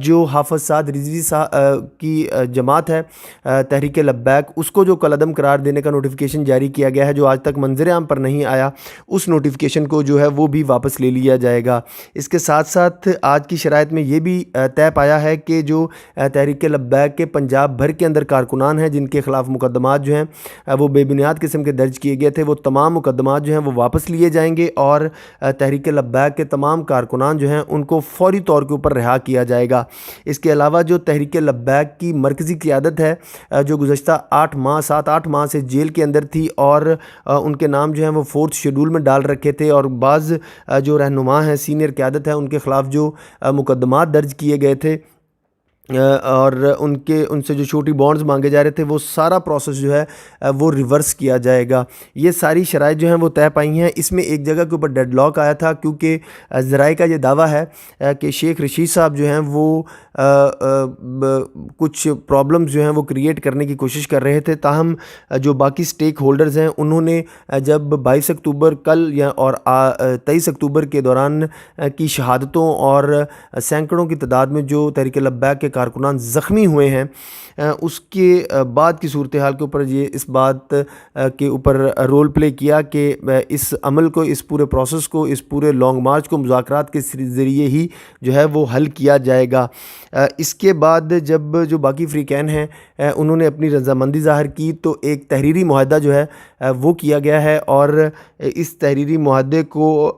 جو حافظ سعد رضوی کی جماعت ہے تحریک لبیک، اس کو جو کالعدم قرار دینے کا نوٹیفیکیشن جاری کیا گیا ہے جو آج تک منظر عام پر نہیں آیا، اس نوٹیفیکیشن کو جو ہے وہ بھی واپس لے لیا جائے گا۔ اس کے ساتھ ساتھ آج کی شرائط میں یہ بھی طے پایا ہے کہ جو تحریک لبیک کے پنجاب بھر کے اندر کارکنان ہیں جن کے خلاف مقدمات جو ہیں وہ بے بنیاد قسم کے درج کیے گئے تھے، وہ تمام مقدمات جو ہیں وہ واپس لیے جائیں گے اور تحریک لبیک کے تمام کارکنان جو ہیں ان کو فوری طور کے اوپر رہا کیا جائے گا۔ اس کے علاوہ جو تحریک لبیک کی مرکزی قیادت ہے جو گزشتہ 7-8 ماہ سے جیل کے اندر تھی اور ان کے نام جو ہیں وہ 4 شیڈول میں ڈال رکھے تھے، اور بعض جو رہنما ہیں سینئر قیادت ہے ان کے خلاف جو مقدمات درج کیے گئے تھے اور ان سے جو چھوٹی بانڈز مانگے جا رہے تھے، وہ سارا پروسیس جو ہے وہ ریورس کیا جائے گا۔ یہ ساری شرائط جو ہیں وہ طے پائی ہیں۔ اس میں ایک جگہ کے اوپر ڈیڈ لاک آیا تھا کیونکہ ذرائع کا یہ دعویٰ ہے کہ شیخ رشید صاحب جو ہیں وہ کچھ پرابلمز جو ہیں وہ کریٹ کرنے کی کوشش کر رہے تھے، تاہم جو باقی سٹیک ہولڈرز ہیں انہوں نے جب 22 اکتوبر کل اور 23 اکتوبر کے دوران کی شہادتوں اور سینکڑوں کی تعداد میں جو تحریک لبیک کے کارکنان زخمی ہوئے ہیں، اس کے بعد کی صورتحال کے اوپر یہ اس بات کے اوپر رول پلے کیا کہ اس عمل کو، اس پورے پروسیس کو، اس پورے لانگ مارچ کو مذاکرات کے ذریعے ہی جو ہے وہ حل کیا جائے گا۔ اس کے بعد جب جو باقی فریقین ہیں انہوں نے اپنی رضامندی ظاہر کی تو ایک تحریری معاہدہ جو ہے وہ کیا گیا ہے، اور اس تحریری معاہدے کو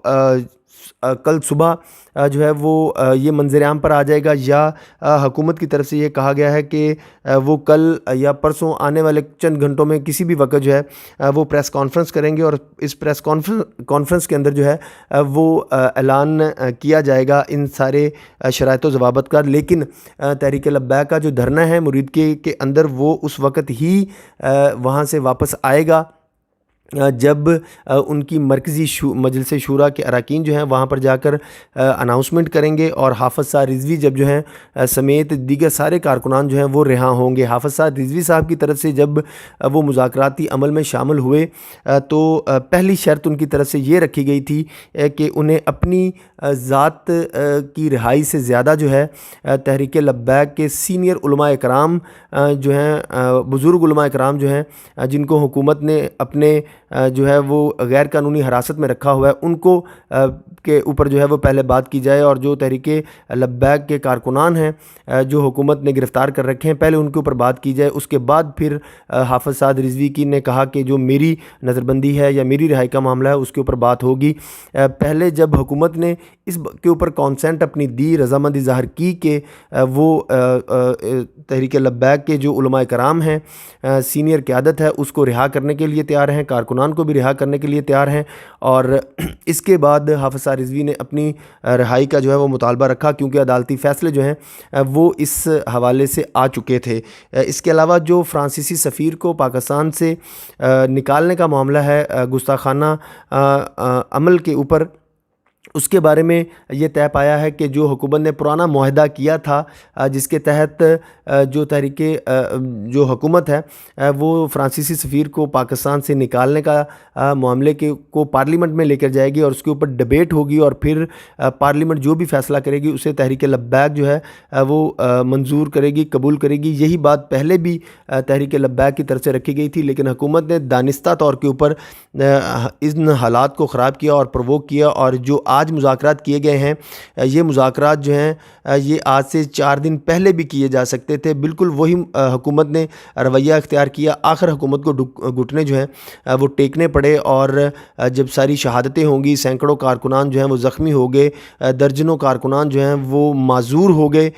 کل صبح جو ہے وہ یہ منظر عام پر آ جائے گا، یا حکومت کی طرف سے یہ کہا گیا ہے کہ وہ کل یا پرسوں آنے والے چند گھنٹوں میں کسی بھی وقت جو ہے وہ پریس کانفرنس کریں گے، اور اس پریس کانفرنس کے اندر جو ہے وہ اعلان کیا جائے گا ان سارے شرائط و ضوابط کا۔ لیکن تحریک لبیک کا جو دھرنا ہے مرید کے اندر وہ اس وقت ہی وہاں سے واپس آئے گا جب ان کی مرکزی مجلس شورا کے اراکین جو ہیں وہاں پر جا کر اناؤنسمنٹ کریں گے، اور حافظ سعد رضوی جب جو ہیں سمیت دیگر سارے کارکنان جو ہیں وہ رہا ہوں گے۔ حافظ سعد رضوی صاحب کی طرف سے جب وہ مذاکراتی عمل میں شامل ہوئے تو پہلی شرط ان کی طرف سے یہ رکھی گئی تھی کہ انہیں اپنی ذات کی رہائی سے زیادہ جو ہے تحریک لبیک کے سینئر علماء اکرام جو ہیں، بزرگ علماء اکرام جو ہیں جن کو حکومت نے اپنے جو ہے وہ غیر قانونی حراست میں رکھا ہوا ہے، ان کو کے اوپر جو ہے وہ پہلے بات کی جائے، اور جو تحریک لبیک کے کارکنان ہیں جو حکومت نے گرفتار کر رکھے ہیں پہلے ان کے اوپر بات کی جائے۔ اس کے بعد پھر حافظ سعد رضوی کی نے کہا کہ جو میری نظر بندی ہے یا میری رہائی کا معاملہ ہے اس کے اوپر بات ہوگی۔ پہلے جب حکومت نے اس کے اوپر کانسینٹ اپنی دی، رضامندی ظاہر کی کہ وہ تحریک لبیک کے جو علماء کرام ہیں، سینئر قیادت ہے، اس کو رہا کرنے کے لیے تیار ہیں، کارکنان کو بھی رہا کرنے کے لیے تیار ہیں، اور اس کے بعد حافظ سعد رضوی نے اپنی رہائی کا جو ہے وہ مطالبہ رکھا کیونکہ عدالتی فیصلے جو ہیں وہ اس حوالے سے آ چکے تھے۔ اس کے علاوہ جو فرانسیسی سفیر کو پاکستان سے نکالنے کا معاملہ ہے گستاخانہ عمل کے اوپر، اس کے بارے میں یہ طے پایا ہے کہ جو حکومت نے پرانا معاہدہ کیا تھا جس کے تحت جو تحریک جو حکومت ہے وہ فرانسیسی سفیر کو پاکستان سے نکالنے کا معاملے کو پارلیمنٹ میں لے کر جائے گی، اور اس کے اوپر ڈیبیٹ ہوگی، اور پھر پارلیمنٹ جو بھی فیصلہ کرے گی اسے تحریک لبیک جو ہے وہ منظور کرے گی، قبول کرے گی۔ یہی بات پہلے بھی تحریک لبیک کی طرف سے رکھی گئی تھی، لیکن حکومت نے دانستہ طور کے اوپر ان حالات کو خراب کیا اور پرووک کیا، اور جو آج مذاکرات کیے گئے ہیں یہ مذاکرات جو ہیں یہ آج سے 4 دن پہلے بھی کیے جا سکتے تھے۔ بالکل وہی حکومت نے رویہ اختیار کیا، آخر حکومت کو گھٹنے جو ہیں وہ ٹیکنے پڑے، اور جب ساری شہادتیں ہوں گی، سینکڑوں کارکنان جو ہیں وہ زخمی ہو گئے، درجنوں کارکنان جو ہیں وہ معذور ہو گئے،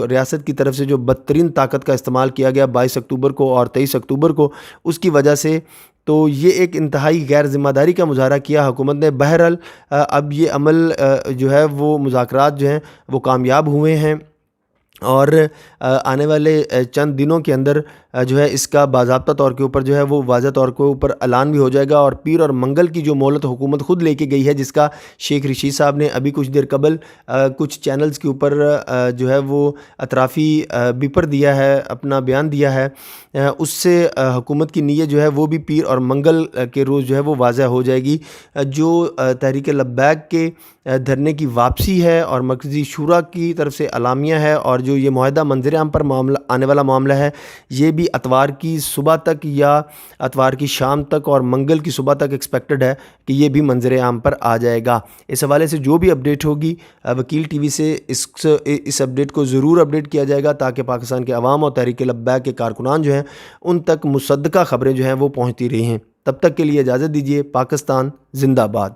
ریاست کی طرف سے جو بدترین طاقت کا استعمال کیا گیا 22 اکتوبر کو اور 23 اکتوبر کو، اس کی وجہ سے تو یہ ایک انتہائی غیر ذمہ داری کا مظاہرہ کیا حکومت نے۔ بہرحال اب یہ عمل جو ہے وہ مذاکرات جو ہیں وہ کامیاب ہوئے ہیں، اور آنے والے چند دنوں کے اندر جو ہے اس کا باضابطہ طور کے اوپر جو ہے وہ واضح طور کے اوپر اعلان بھی ہو جائے گا، اور پیر اور منگل کی جو مہلت حکومت خود لے کے گئی ہے، جس کا شیخ رشید صاحب نے ابھی کچھ دیر قبل کچھ چینلز کے اوپر جو ہے وہ اطرافی بیپر دیا ہے، اپنا بیان دیا ہے، اس سے حکومت کی نیت جو ہے وہ بھی پیر اور منگل کے روز جو ہے وہ واضح ہو جائے گی۔ جو تحریک لبیک کے دھرنے کی واپسی ہے اور مرکزی شورا کی طرف سے اعلامیہ ہے، اور جو یہ معاہدہ منظر عام پر آنے والا معاملہ ہے، یہ بھی اتوار کی صبح تک یا اتوار کی شام تک اور منگل کی صبح تک ایکسپیکٹڈ ہے کہ یہ بھی منظر عام پر آ جائے گا۔ اس حوالے سے جو بھی اپڈیٹ ہوگی وکیل ٹی وی سے اس اپڈیٹ کو ضرور اپڈیٹ کیا جائے گا، تاکہ پاکستان کے عوام اور تحریک لبیک کے کارکنان جو ہیں ان تک مصدقہ خبریں جو ہیں وہ پہنچتی رہی ہیں۔ تب تک کے لیے اجازت دیجیے۔ پاکستان زندہ باد۔